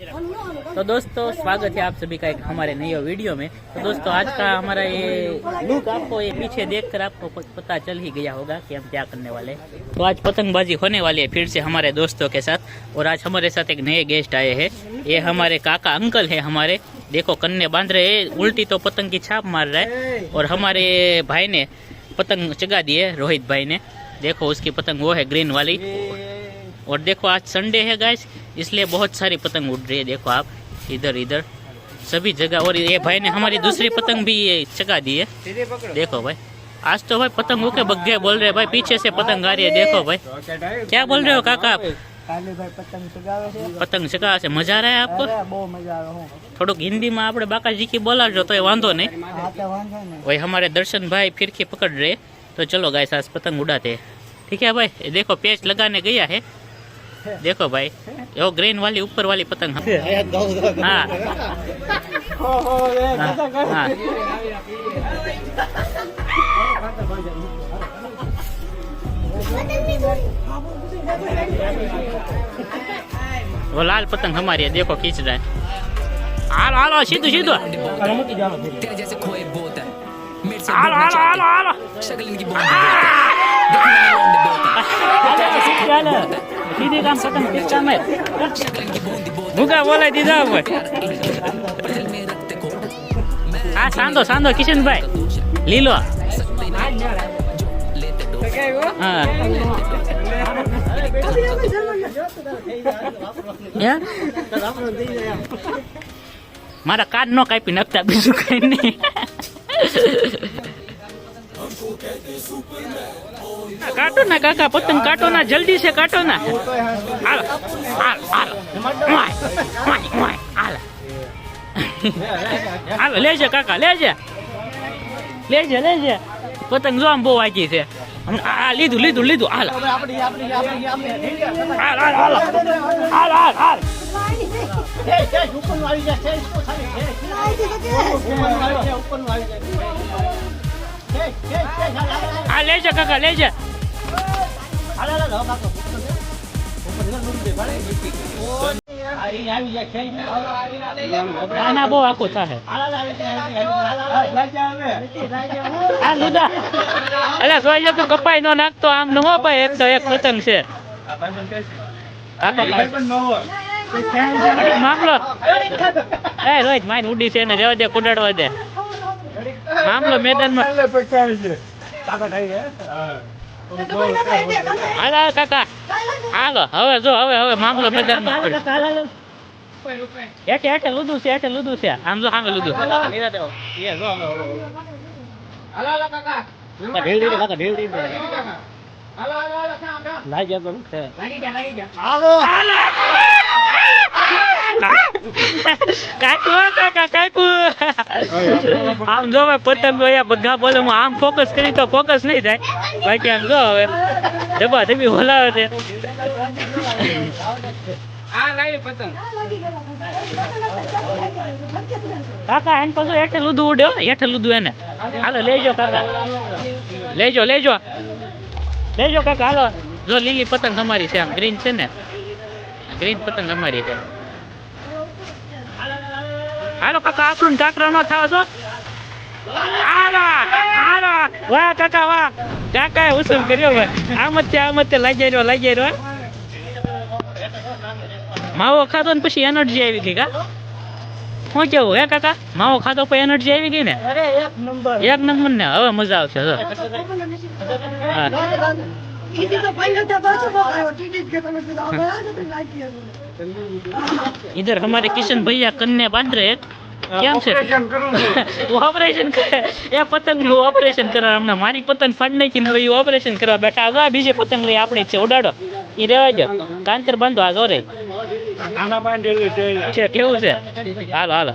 तो दोस्तों स्वागत है आप सभी का एक हमारे नए वीडियो में। तो दोस्तों आज का हमारा ये लुक आपको ये पीछे देखकर आपको पता चल ही गया होगा कि हम क्या करने वाले हैं। तो आज पतंगबाजी होने वाली है फिर से हमारे दोस्तों के साथ, और आज हमारे साथ एक नए गेस्ट आए हैं। ये हमारे काका अंकल है हमारे, देखो कन्ने बांध रहे हैं, उल्टी तो पतंग की छाप मार रहा है। और हमारे भाई ने पतंग चगा दी है, रोहित भाई ने, देखो उसकी पतंग वो है ग्रीन वाली। और देखो आज संडे है गाइस, इसलिए बहुत सारी पतंग उड़ रही है, देखो आप इधर इधर सभी जगह। और ये भाई ने हमारी दूसरी पतंग भी ये चगा दी है, देखो भाई। आज तो भाई पतंग होके बग्गे बोल रहे भाई, पीछे से पतंग आ रही है, देखो भाई। क्या बोल रहे हो काका आप? पतंग चगा से मजा आ रहा है आपको? थोड़ा हिंदी में आपने बाकाजी की बोला जो तो ये वांधो नहीं। वही हमारे दर्शन भाई फिरकी पकड़ रहे, तो चलो गाइस आज पतंग उड़ाते, ठीक है भाई। देखो पेच लगाने गया है, देखो भाई वो ग्रीन वाली ऊपर वाली पतंग। हाँ हाँ वो लाल पतंग हमारी है, देखो खींच रहा है। हालो हालो सीधो सीधो, हालो हालो हालो हालो सीधे काम पतंग किसका में भूखा बोला दीदा भाई। हाँ सांदो सांदो किशन भाई लीलो। हाँ मारा कार्ड नो कापी नखता बीजू कई नहीं। काटो ना काका पतंग काटो ना, जल्दी से काटो ना। हाल हाल हाल हाल ले जा काका ले जा ले जा ले जा, पतंग जो आम बो वागी છે। આ લીધું લીધું લીધું હાલ હાલ હાલ હાલ હાલ હાલ હાલ આ લે જા કાકા લે જા। ના બહુ આખું થાય આ લુદા અલા સોઈ જો કપાઈ નો નાખતો આમ ન હો ભાઈ, એક તો એક પતંગ છે મામલો। એ રોહિત માઇન ઉડી છે ને રેવા દે કુડાડવા દે, મામલો મેદાનમાં। હાલો કાકા હાલો હવે જો હવે હવે મામલો મેદાનમાં। હેઠે હેઠે લુદું છે, હેઠે લુદું છે, આમ જો સામે લુદું આમ જો પતંગ બધા બોલે હું આમ ફોકસ કરી તો ફોકસ નહીં થાય બાકી આમ જો હવે ધબા ધબી બોલાવે છે। કાકા એને પાછું હેઠે લુદું ઉડે, હેઠે લુદું એને હાલો લેજો કાકા લેજો લેજો લેજો કાકા હાલો। જો લીલી પતંગ અમારી છે, આમ ગ્રીન છે ને, ગ્રીન પતંગ અમારી છે। હાલો કાકા આપણું કાકરા નો થાવ છો, હાલો હાલો વાહ કાકા વાહ, કાકાએ ઉસમ કર્યો ભાઈ। આમ જ લાગી રહ્યો માવો ખાધો ને પછી એનર્જી આવી ગઈ કા? શું કેવું હે કાકા? માવો ખાધો પછી એનર્જી આવી ગઈ ને? એક નંબર ને, હવે મજા આવશે। इधर हमारे किशन भैया कन्ने बांध रहे, કેમ છે ઓપરેશન કરે એ પતંગ નું ઓપરેશન કરવા હમણાં મારી પતંગ ફાડ નાખી ને હવે ઓપરેશન કરવા બેઠા। આગળ બીજે પતંગ લઈ આપણી છે, ઉડાડો ઈ રહેવા દો, કાંતર બાંધો આ જોરે આના બાંધેલું છે કેવું છે? હાલો હાલો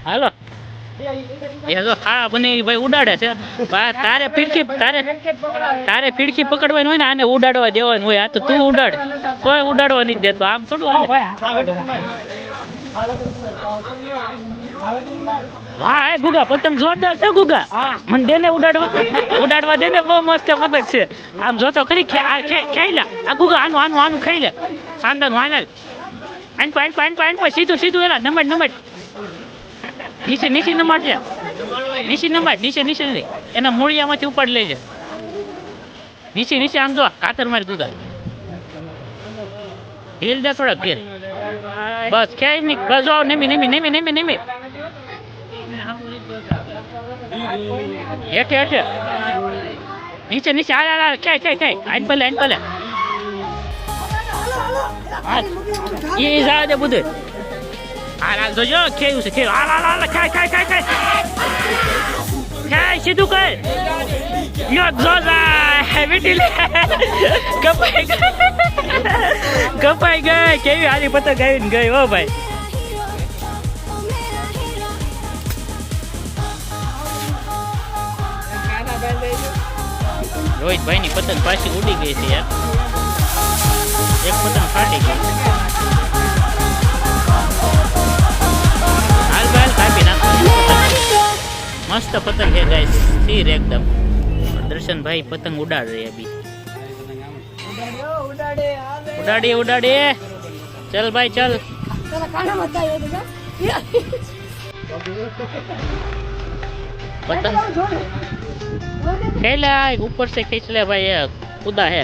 હાલો એ જો હા બને ભાઈ ઉડાડે છે। તારે ફીડકી પકડવાની હોય ને, આને ઉડાડવા દેવાની હોય। આ તો તું ઉડાડ, કોઈ ઉડાડવા નહીં દેતો, આમ થોડું વાહ એ ગુગા પતંગ જોરદાર છે ગુગા. મને દેને ઉડાડવા દેને, બહુ મસ્ત પતંગ છે. આમ જોતો ખરી ખાઈ લે આ ગુગા, આનું ખાઈ લે. આંદન વાનલ આન સીધું એલા નંબર નીચે નંબર છે. નીચે નહીં, એના મૂળિયામાંથી ઉપાડ લેજે. નીચે આમ જો કાતર મારી ગુગા. હિલ દે થોડાક ઘેર. બસ ક્યાંય નહીં, બસ જો નેમી. હેઠે નીચે હાલ ક્યાંય આઈન પલે એ જા દે બધું. હાલ જોજો કેવું છે હાલ ખાય સીધું કર યો જોજા બેટી લે કપાઈ ગઈ કેવી હારી પતંગ આવીને ગઈ હો ભાઈ. રોહિતભાઈ ની પતંગ પાછી ઉડી ગઈ છે યાર. એક પતંગ ફાટી ગઈ. હાલ કાપી નાખો. મસ્ત પતંગ છે ગાઈસ, સ્થિર એકદમ. દર્શનભાઈ પતંગ ઉડાડ રહે અભી. ઉડાડે ચલ ભાઈ ચલ. पतंग खेला ऊपर से खींच ले भाई, खुदा है.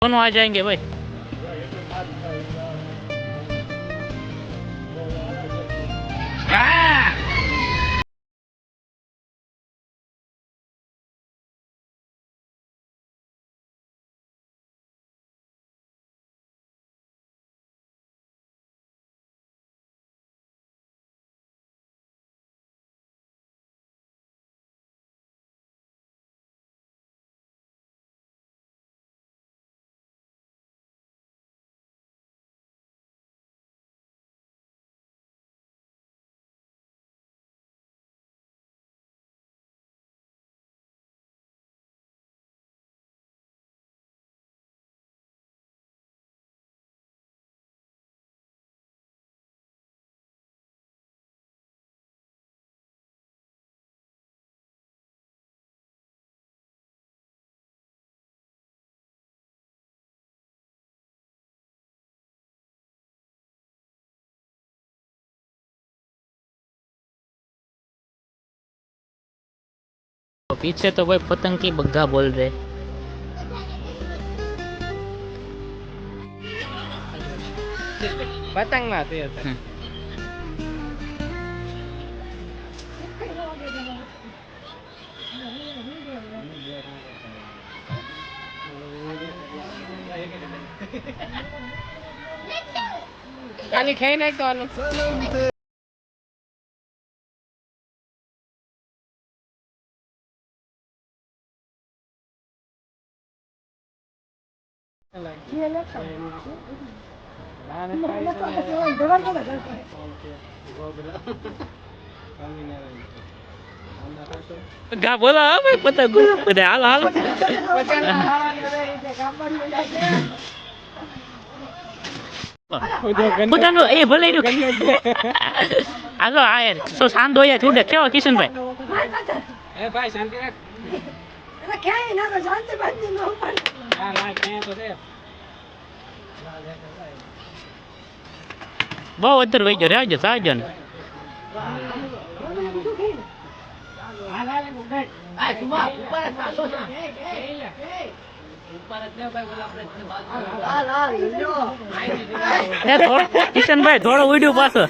दोनों आ जाएंगे भाई. पीछे तो भाई पतंग की बग्घा बोल रहे. पतंग ना थे खाली खाई नहीं तो गा बोला भाई पतंग બધા હાલ હાલ પોતાનો એ ભલે હાલો આ યાર સો શાંત હોય થોડે કેવો કિશનભાઈ એ ભાઈ શાંતિ રાખ. અરે ક્યાં ના શાંતિ બાંધી નો બહુ અધર વહી ગયો રહેજો સાજન કિશનભાઈ થોડો ઉડ્યું પાછો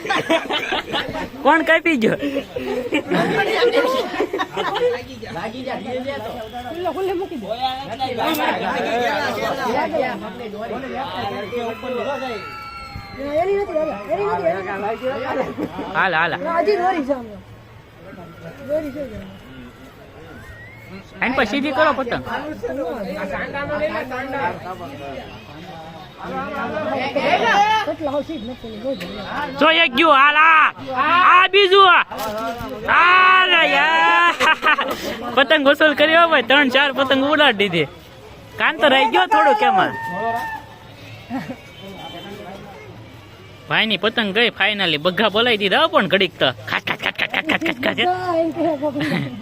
કોણ કાપી ગયો હાલ હાલ એન પર સીધી કરો પતંગ જો એક ગયું હાલ આ બીજું હાલ યાર પતંગ વસૂલ કર્યો ભાઈ 3-4 પતંગ ઉડાડી દીધી કાન તો રહી ગયો થોડું કેમાં ભાઈ ની પતંગ ગઈ ફાઇનલી બગ્ગા બોલાવી દીધા પણ ઘડીક તો ખાટ ખાટ ખાટ ખાટ ખાટ ખાટ ખાટ